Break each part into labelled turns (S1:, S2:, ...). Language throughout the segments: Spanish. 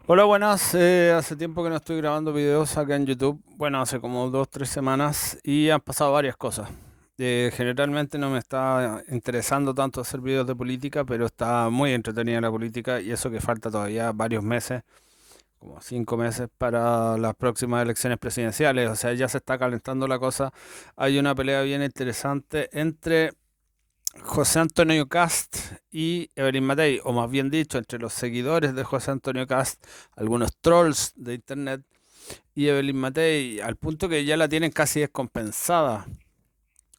S1: Hola, buenas. Hace tiempo que no estoy grabando videos acá en YouTube. Bueno, hace como 2, 3 semanas y han pasado varias cosas. Generalmente no me está interesando tanto hacer videos de política, pero está muy entretenida la política y eso que falta todavía varios meses, como 5 meses para las próximas elecciones presidenciales. O sea, ya se está calentando la cosa. Hay una pelea bien interesante entre José Antonio Cast y Evelyn Matei, o más bien dicho, entre los seguidores de José Antonio Cast, algunos trolls de internet y Evelyn Matei, al punto que ya la tienen casi descompensada.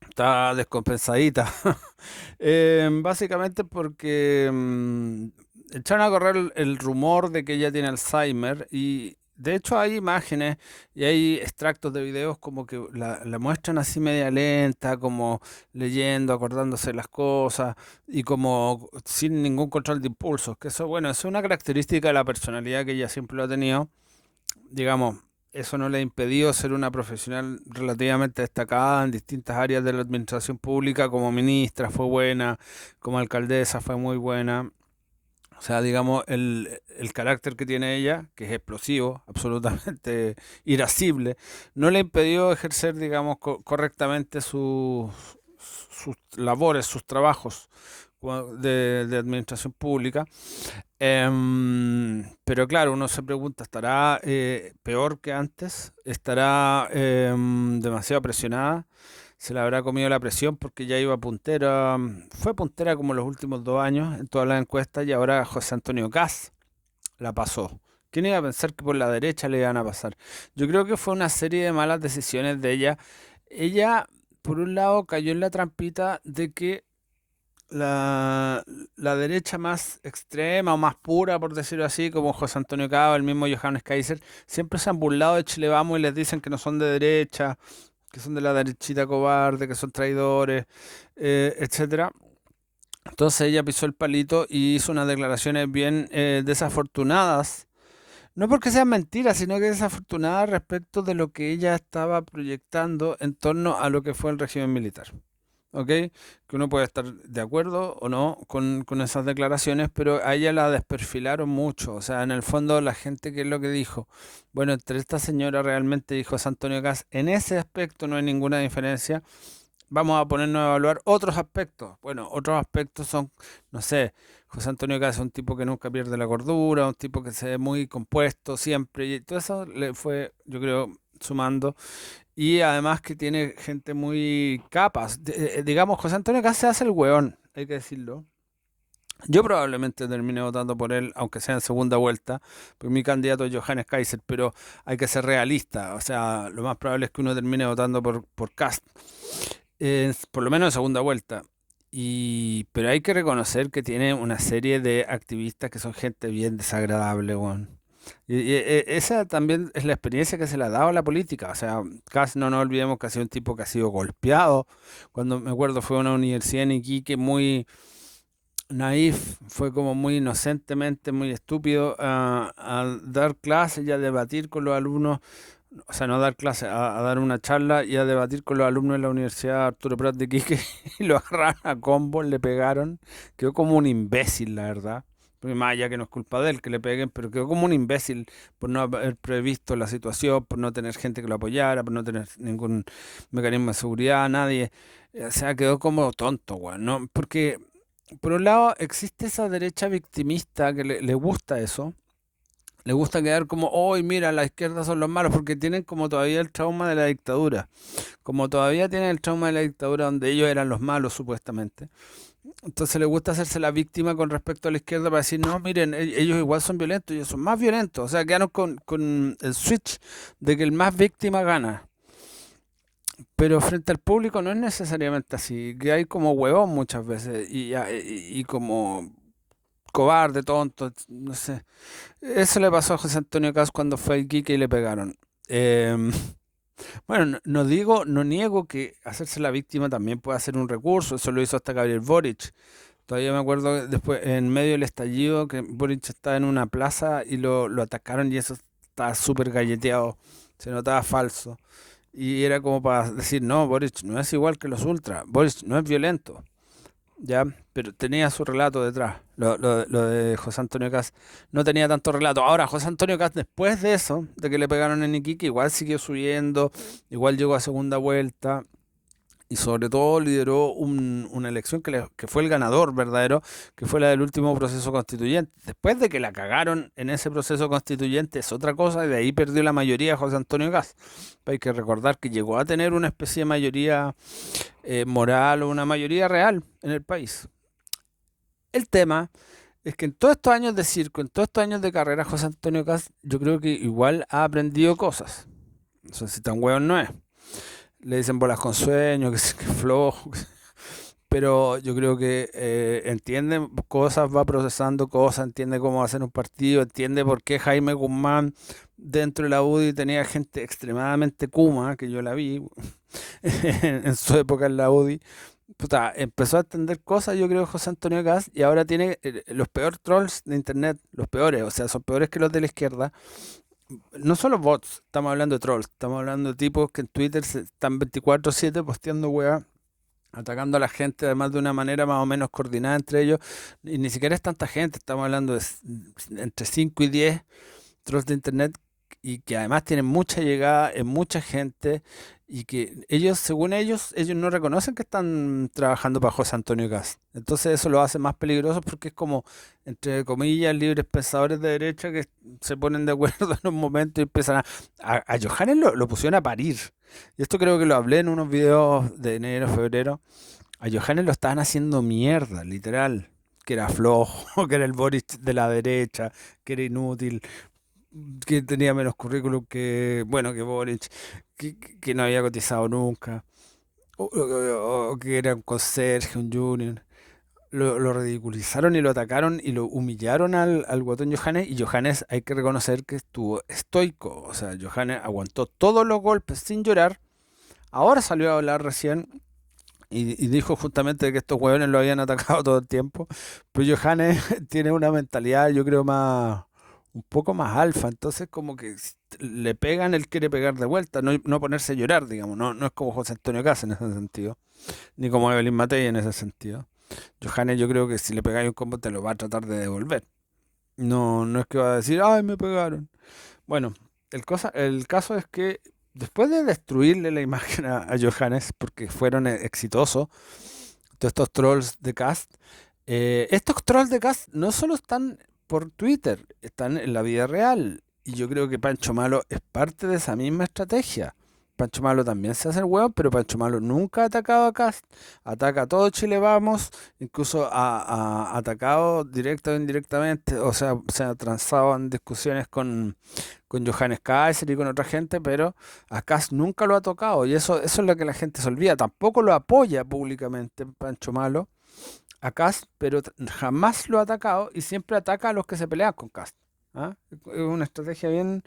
S1: Está descompensadita. Básicamente porque echaron a correr el rumor de que ella tiene Alzheimer y de hecho hay imágenes y hay extractos de videos como que la muestran así media lenta, como leyendo, acordándose las cosas y como sin ningún control de impulsos, que eso, bueno, eso es una característica de la personalidad que ella siempre lo ha tenido. Digamos, eso no le ha impedido ser una profesional relativamente destacada en distintas áreas de la administración pública. Como ministra fue buena, como alcaldesa fue muy buena. O sea, digamos, el carácter que tiene ella, que es explosivo, absolutamente irascible, no le impidió ejercer, digamos, correctamente sus labores, sus trabajos de administración pública. Pero claro, uno se pregunta, ¿estará peor que antes? ¿Estará demasiado presionada? ¿Se le habrá comido la presión porque ya iba puntera? Fue puntera como los últimos 2 años en todas las encuestas y ahora José Antonio Caz la pasó. ¿Quién iba a pensar que por la derecha le iban a pasar? Yo creo que fue una serie de malas decisiones de ella. Ella, por un lado, cayó en la trampita de que la, la derecha más extrema o más pura, por decirlo así, como José Antonio Cabo, el mismo Johannes Kaiser, siempre se han burlado de Chile Vamos y les dicen que no son de derecha, que son de la derechita cobarde, que son traidores, etcétera. Entonces ella pisó el palito y hizo unas declaraciones bien desafortunadas, no porque sean mentiras, sino que desafortunadas respecto de lo que ella estaba proyectando en torno a lo que fue el régimen militar. ¿Ok? Que uno puede estar de acuerdo o no con esas declaraciones, pero a ella la desperfilaron mucho. O sea, en el fondo la gente, ¿qué es lo que dijo? Bueno, entre esta señora realmente dijo Antonio Gas, en ese aspecto no hay ninguna diferencia. Vamos a ponernos a evaluar otros aspectos. Bueno, otros aspectos son, no sé, José Antonio Gas es un tipo que nunca pierde la cordura, un tipo que se ve muy compuesto siempre, y todo eso le fue, yo creo, sumando. Y además que tiene gente muy capaz. Digamos, José Antonio Caz se hace el hueón, hay que decirlo. Yo probablemente termine votando por él, aunque sea en segunda vuelta, porque mi candidato es Johannes Kaiser, pero hay que ser realista. O sea, lo más probable es que uno termine votando por Cast, por lo menos en segunda vuelta. Pero hay que reconocer que tiene una serie de activistas que son gente bien desagradable, weón. Esa también es la experiencia que se le ha dado a la política. O sea, casi no nos olvidemos que ha sido un tipo que ha sido golpeado. Cuando me acuerdo fue a una universidad en Iquique muy naif, fue como muy inocentemente, muy estúpido a dar clases y a debatir con los alumnos, o sea, no dar clases, a dar una charla y a debatir con los alumnos de la Universidad Arturo Prat de Iquique y lo agarraron a combos, le pegaron, quedó como un imbécil, la verdad. Porque más allá que no es culpa de él que le peguen, pero quedó como un imbécil por no haber previsto la situación, por no tener gente que lo apoyara, por no tener ningún mecanismo de seguridad, nadie. O sea, quedó como tonto, weón, ¿no? Porque por un lado, existe esa derecha victimista que le gusta eso. Le gusta quedar como, hoy mira, la izquierda son los malos, porque tienen como todavía el trauma de la dictadura. Como todavía tienen el trauma de la dictadura donde ellos eran los malos, supuestamente. Entonces le gusta hacerse la víctima con respecto a la izquierda para decir, no, miren, ellos igual son violentos, ellos son más violentos. O sea, quedaron con el switch de que el más víctima gana. Pero frente al público no es necesariamente así, que hay como huevón muchas veces y como cobarde, tonto, no sé. Eso le pasó a José Antonio Caz cuando fue a Iquique y le pegaron. Em, bueno, no digo, no niego que hacerse la víctima también puede ser un recurso, eso lo hizo hasta Gabriel Boric. Todavía me acuerdo que después, en medio del estallido, que Boric estaba en una plaza y lo atacaron y eso estaba súper galleteado, se notaba falso. Y era como para decir, no, Boric no es igual que los ultras, Boric no es violento. ya, pero tenía su relato detrás. Lo de José Antonio Cast no tenía tanto relato. Ahora, José Antonio Cast, después de eso, de que le pegaron en Iquique, igual siguió subiendo, igual llegó a segunda vuelta. Y sobre todo lideró una elección que fue el ganador verdadero, que fue la del último proceso constituyente. Después de que la cagaron en ese proceso constituyente es otra cosa, y de ahí perdió la mayoría José Antonio Cast. Hay que recordar que llegó a tener una especie de mayoría moral o una mayoría real en el país. El tema es que en todos estos años de circo, en todos estos años de carrera, José Antonio Cast, yo creo que igual ha aprendido cosas. No sé si tan hueón no es. Le dicen bolas con sueño, que flojo, pero yo creo que entiende cosas, va procesando cosas, entiende cómo hacer un partido, entiende por qué Jaime Guzmán dentro de la UDI tenía gente extremadamente kuma, que yo la vi en su época en la UDI. Puta, empezó a entender cosas, yo creo, José Antonio Caz, y ahora tiene los peores trolls de internet, los peores, o sea, son peores que los de la izquierda. No solo bots, estamos hablando de trolls, estamos hablando de tipos que en Twitter están 24/7 posteando weá, atacando a la gente, además de una manera más o menos coordinada entre ellos, y ni siquiera es tanta gente, estamos hablando de entre 5 y 10 trolls de internet, y que además tienen mucha llegada en mucha gente, y que ellos, según ellos no reconocen que están trabajando para José Antonio Caz. Entonces eso lo hace más peligroso porque es como, entre comillas, libres pensadores de derecha que se ponen de acuerdo en un momento y empiezan a Johannes lo pusieron a parir. Y esto creo que lo hablé en unos videos de enero, febrero. A Johannes lo estaban haciendo mierda, literal. Que era flojo, que era el Boris de la derecha, que era inútil, que tenía menos currículum que, bueno, que Boric, que no había cotizado nunca, o que era un conserje, un junior. Lo ridiculizaron y lo atacaron y lo humillaron al guatón Johannes, y Johannes hay que reconocer que estuvo estoico. O sea, Johannes aguantó todos los golpes sin llorar. Ahora salió a hablar recién y dijo justamente que estos hueones lo habían atacado todo el tiempo. Pero Johannes tiene una mentalidad, yo creo, un poco más alfa. Entonces, como que si le pegan, él quiere pegar de vuelta, no ponerse a llorar, digamos. No es como José Antonio Caz en ese sentido, ni como Evelyn Matei en ese sentido. Johannes, yo creo que si le pegáis un combo, te lo va a tratar de devolver. No es que va a decir, ay, me pegaron. Bueno, el caso es que después de destruirle la imagen a Johannes, porque fueron exitosos, todos estos trolls de Cast, estos trolls de Cast no solo están por Twitter, están en la vida real. Y yo creo que Pancho Malo es parte de esa misma estrategia. Pancho Malo también se hace el hueón, pero Pancho Malo nunca ha atacado a Cast. Ataca a todo Chile Vamos, incluso ha atacado directa o indirectamente, o sea, se ha transado en discusiones con Johannes Kaiser y con otra gente, pero a Kast nunca lo ha tocado, y eso es lo que la gente se olvida. Tampoco lo apoya públicamente Pancho Malo a Kast, pero jamás lo ha atacado y siempre ataca a los que se pelean con Kast. ¿Ah? Es una estrategia bien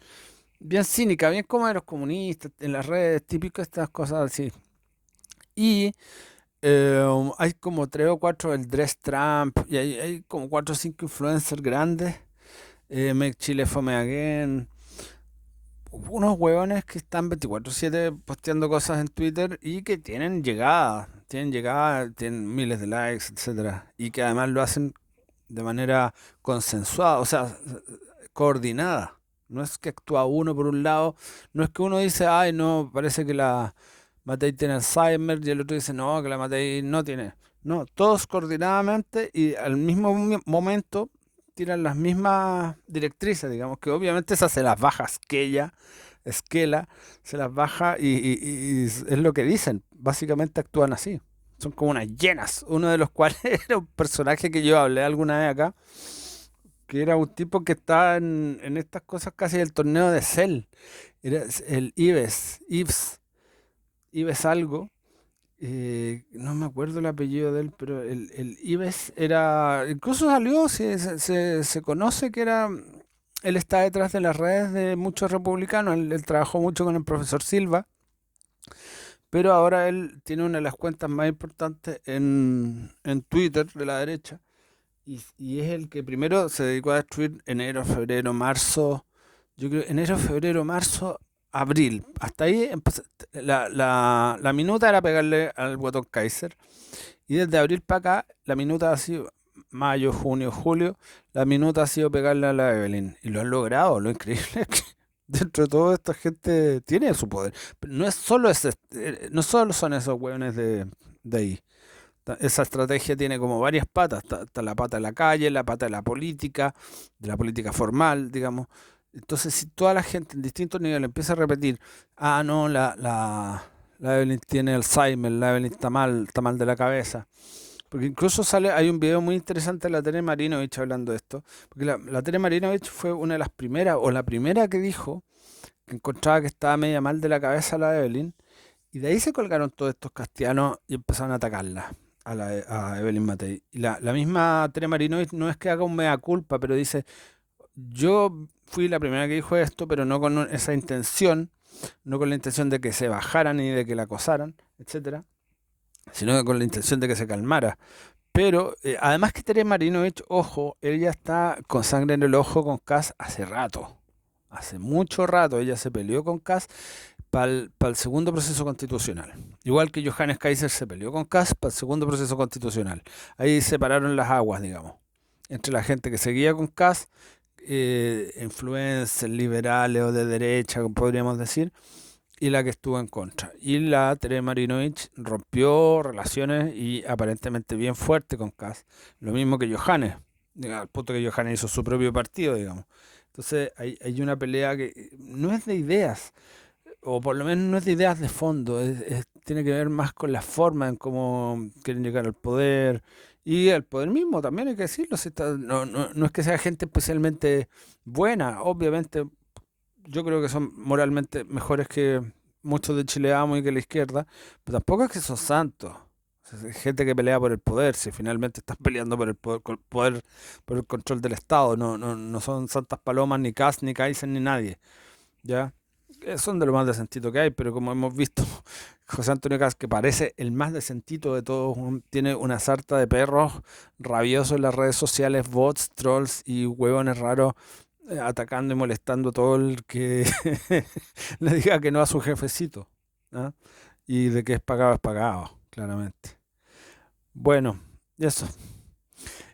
S1: cínica, bien como de los comunistas en las redes, típico de estas cosas así. Y hay como tres o cuatro, el Dress Trump, y hay como cuatro o cinco influencers grandes, Make Chile Fome Again, unos huevones que están 24/7 posteando cosas en Twitter y que tienen miles de likes, etcétera, y que además lo hacen de manera consensuada, o sea, coordinada. No es que actúa uno por un lado, no es que uno dice, ay, no, parece que la Matei tiene Alzheimer, y el otro dice, no, que la Matei no tiene. No, todos coordinadamente y al mismo momento tiran las mismas directrices, digamos, que obviamente esas se las baja Esquela, se las baja y es lo que dicen. Básicamente actúan así. Son como unas llenas, uno de los cuales era un personaje que yo hablé alguna vez acá, que era un tipo que estaba en estas cosas casi del torneo de Cell. Era el Ives algo. No me acuerdo el apellido de él, pero el Ives era. Incluso salió, se conoce que era. Él está detrás de las redes de muchos republicanos. Él trabajó mucho con el profesor Silva, pero ahora él tiene una de las cuentas más importantes en Twitter de la derecha. Y es el que primero se dedicó a destruir enero, febrero, marzo. Yo creo enero, febrero, marzo, abril. Hasta ahí la minuta era pegarle al botón Kaiser. Y desde abril para acá, la minuta ha sido, mayo, junio, julio, la minuta ha sido pegarle a la Evelyn. Y lo han logrado, lo increíble es que dentro de todo esta gente tiene su poder. Pero no es solo no solo son esos hueones de ahí. Esa estrategia tiene como varias patas. Está la pata de la calle, la pata de la política formal, digamos. Entonces, si toda la gente en distintos niveles empieza a repetir, ah, no, la Evelyn tiene Alzheimer, la Evelyn está mal de la cabeza. Porque incluso hay un video muy interesante de la Tere Marinovich hablando de esto. Porque la Tere Marinovich fue una de las primeras, o la primera que dijo que encontraba que estaba media mal de la cabeza la Evelyn. Y de ahí se colgaron todos estos castellanos y empezaron a atacarla, a Evelyn Matei. Y la misma Tere Marinovich no es que haga un mea culpa, pero dice, yo fui la primera que dijo esto, pero no con esa intención, no con la intención de que se bajaran y de que la acosaran, etcétera, sino que con la intención de que se calmara. Pero además que Tere Marinovich, ojo, ella está con sangre en el ojo con Kass hace rato. Hace mucho rato ella se peleó con Kass para el segundo proceso constitucional. Igual que Johannes Kaiser se peleó con Kass para el segundo proceso constitucional. Ahí separaron las aguas, digamos, entre la gente que seguía con Kass, influencers liberales o de derecha, podríamos decir, y la que estuvo en contra. Y la Tere Marinovich rompió relaciones y aparentemente bien fuerte con Kass. Lo mismo que Johannes, al punto que Johannes hizo su propio partido, digamos. Entonces hay una pelea que no es de ideas, o por lo menos no es de ideas de fondo, tiene que ver más con la forma en cómo quieren llegar al poder y el poder mismo, también hay que decirlo. Si no es que sea gente especialmente buena, obviamente yo creo que son moralmente mejores que muchos de Chile Amo y que la izquierda, pero tampoco es que son santos. O sea, es gente que pelea por el poder, si finalmente están peleando por el poder, por el control del Estado, no son santas palomas, ni Kass, ni Kaiser, ni nadie, ¿ya? Son de lo más decentito que hay, pero como hemos visto, José Antonio Kass, que parece el más decentito de todos, tiene una sarta de perros rabiosos en las redes sociales, bots, trolls y huevones raros atacando y molestando a todo el que le diga que no a su jefecito, ¿ah? Y de que es pagado, claramente. Bueno, eso.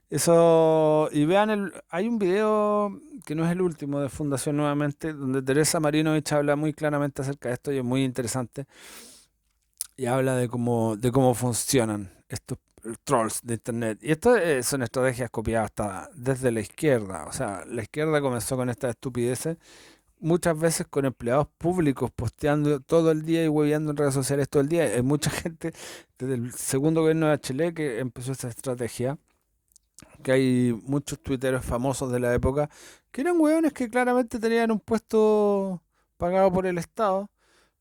S1: Eso, y vean, hay un video que no es el último de Fundación nuevamente, donde Teresa Marinovich habla muy claramente acerca de esto y es muy interesante. Y habla de cómo funcionan estos trolls de internet. Y esto son estrategias copiadas hasta desde la izquierda. O sea, la izquierda comenzó con estas estupideces, muchas veces con empleados públicos posteando todo el día y hueveando en redes sociales todo el día. Hay mucha gente desde el segundo gobierno de Bachelet que empezó esa estrategia, que hay muchos tuiteros famosos de la época que eran hueones que claramente tenían un puesto pagado por el Estado,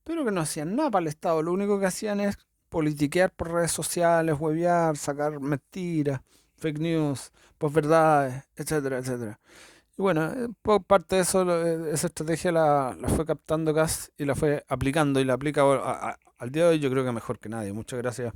S1: pero que no hacían nada para el Estado. Lo único que hacían es politiquear por redes sociales, huevear, sacar mentiras, fake news, posverdades, etcétera, etcétera. Y bueno, por parte de eso, esa estrategia la fue captando Kass y la fue aplicando y la aplica al día de hoy, yo creo que mejor que nadie. Muchas gracias.